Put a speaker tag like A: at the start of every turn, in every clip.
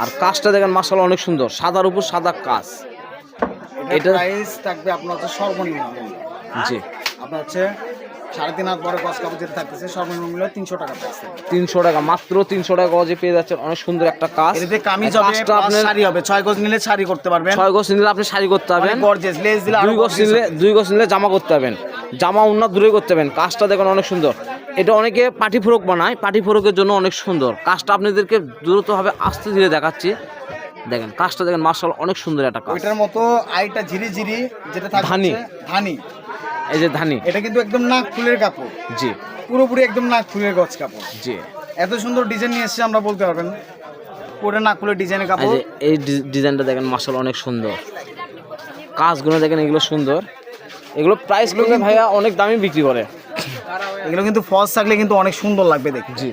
A: আর কাজটা দেখেন মাশাআল্লাহ অনেক সুন্দর, সাদার উপর সাদা কাজ।
B: এটা প্রাইস থাকবে আপনার হচ্ছে সর্বনিম্ন মূল্য।
A: জি,
B: আপনার হচ্ছে 3.5 হাত বড় গজ কাপড় যেটা থাকতেছে সর্বনিম্ন মূল্য 300 টাকা প্রাইস।
A: 300 টাকা, মাত্র 300 টাকা গজে পেয়ে যাচ্ছেন অনেক সুন্দর একটা কাজ।
B: এটাতে কামিজ হবে, প্লাস শাড়ি হবে। 6 গজ নিলে শাড়ি করতে পারবেন।
A: 6 গজ নিলে আপনি শাড়ি করতে পারবেন।
B: গর্জিয়াস লেস দিলে
A: 2 গজ নিলে জামা করতে পারবেন, জামা ওন্না দূরে করতে পারবেন। কাজটা দেখেন অনেক সুন্দর। এটা অনেকে পাটি ফ্রক বানায়, পাটি ফ্রকের জন্য অনেক সুন্দর। কাজটা আপনাদেরকে দ্রুতভাবে আস্তে ধীরে দেখাচ্ছি। দেখেন কাজটা দেখেন মাশাআল্লাহ অনেক সুন্দর একটা কাজ।
B: ওইটার মতো আইটা ঝিরি যেটা থাকছে
A: ধানি।
B: ধানি,
A: এই যে ধানি,
B: এটা কিন্তু একদম নাক ফুলের কাপড়।
A: জি
B: পুরোপুরি একদম নাক ফুলের গজ কাপড়।
A: জি,
B: এত সুন্দর ডিজাইন নিয়ে এসেছে, আমরা বলতে পারবেন পুরো নাক ফুলের ডিজাইনের
A: এই
B: কাপড়।
A: যে এই ডিজাইনটা দেখেন মাশাআল্লাহ অনেক সুন্দর। কাজগুলো দেখেন এগুলো সুন্দর। এগুলো প্রাইস করলে ভাইয়া অনেক দামে বিক্রি করে।
B: এগুলো কিন্তু ফলস থাকলে কিন্তু অনেক সুন্দর লাগবে দেখতে।
A: জি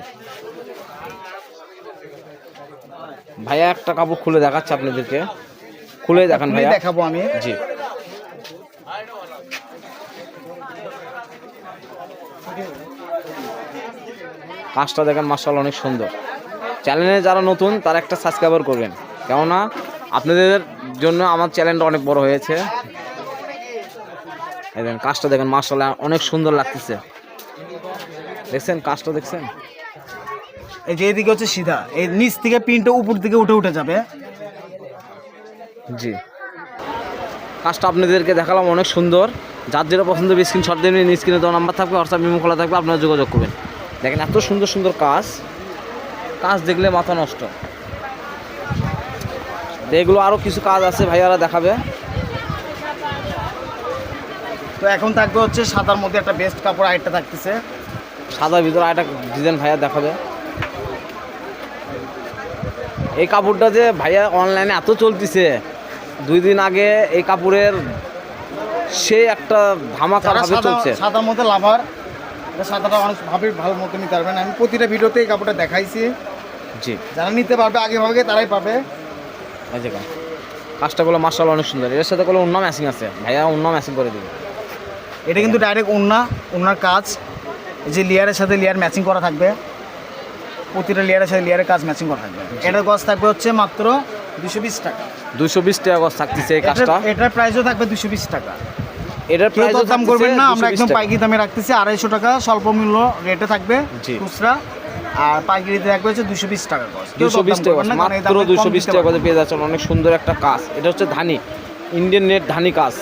A: ভাইয়া একটা কাপড় খুলে দেখাচ্ছে আপনাদেরকে, খুলে দেখান ভাইয়া।
B: দেখাবো আমি।
A: জি, কাজটা দেখেন মাশাআল্লাহ অনেক সুন্দর। চ্যানেলে যারা নতুন তারা একটা সাবস্ক্রাইবার করবেন, কেননা আপনাদের জন্য আমার চ্যানেলটা অনেক বড় হয়েছে। দেখেন কাজটা দেখেন মাশাআল্লাহ অনেক সুন্দর লাগতেছে। দেখছেন কাজটা, দেখছেন?
B: এই যে এদিকে হচ্ছে সিধা, এই নিচ থেকে প্রিন্টটা উপর দিকে উঠে যাবে।
A: জি, কাজটা আপনাদেরকে দেখালাম অনেক সুন্দর। যার যেটা পছন্দ হবে স্ক্রিনশট দিয়ে নিয়ে স্ক্রিনে দেওয়া নাম্বার থাকবে, হোয়াটসঅ্যাপ মেমো খোলা থাকবে, আপনারা যোগাযোগ করবেন। দেখেন এত সুন্দর সুন্দর কাজ, কাজ দেখলে মাথা নষ্ট। এগুলো আরও কিছু কাজ আছে ভাইয়ারা দেখাবে।
B: তো এখন থাকবে হচ্ছে সাদার মধ্যে একটা বেস্ট কাপড় আইটা থাকতেছে।
A: সাদার ভিতরে একটা ডিজাইন ভাইয়া দেখাবে। এই কাপড়টা যে ভাইয়া অনলাইনে এত চলতেছে, 2 দিন আগে এই কাপড়ের সে একটা ধামাকা ভাবে চলছে।
B: সাদার মধ্যে লাভার, সাদাটা অনেক ভাবে ভালো মতো নিতে পারবেন। আমি প্রতিটা ভিডিওতে এই কাপড়টা দেখাইছি।
A: জি,
B: যারা নিতে পারবে আগে ভাগে তারাই পাবে।
A: এই যে কাজটা করলে মাশাআল্লাহ অনেক সুন্দর। এর সাথে করলে ওন্না ম্যাচিং আছে, ভাইয়া ওন্না ম্যাচিং করে দেবে।
B: এটা কিন্তু ডাইরেক্ট ওনার কাজ, এই যে লেয়ারের সাথে লেয়ার ম্যাচিং করা থাকবে। প্রতিটা লেয়ারের সাথে লেয়ারের কাজ ম্যাচিং করা থাকবে। এটার গজ থাকবে হচ্ছে মাত্র 220 টাকা।
A: 220 টাকা গজ থাকতেছে এই কাজটা।
B: এটার প্রাইসও থাকবে 220 টাকা।
A: এটার প্রাইস
B: দাম করবেন না, আমরা একদম পাইকারি দামে রাখতেছি। 250 টাকা স্বল্প মূল্য রেটে থাকবে খুচরা, আর পাইকারিতে থাকবে হচ্ছে 220 টাকা গজ।
A: 220 টাকা, মাত্র 220 টাকা গজে পেয়ে যাচ্ছেন অনেক সুন্দর একটা কাজ। এটা হচ্ছে ধানি, ইন্ডিয়ান নেট ধানি কাজ।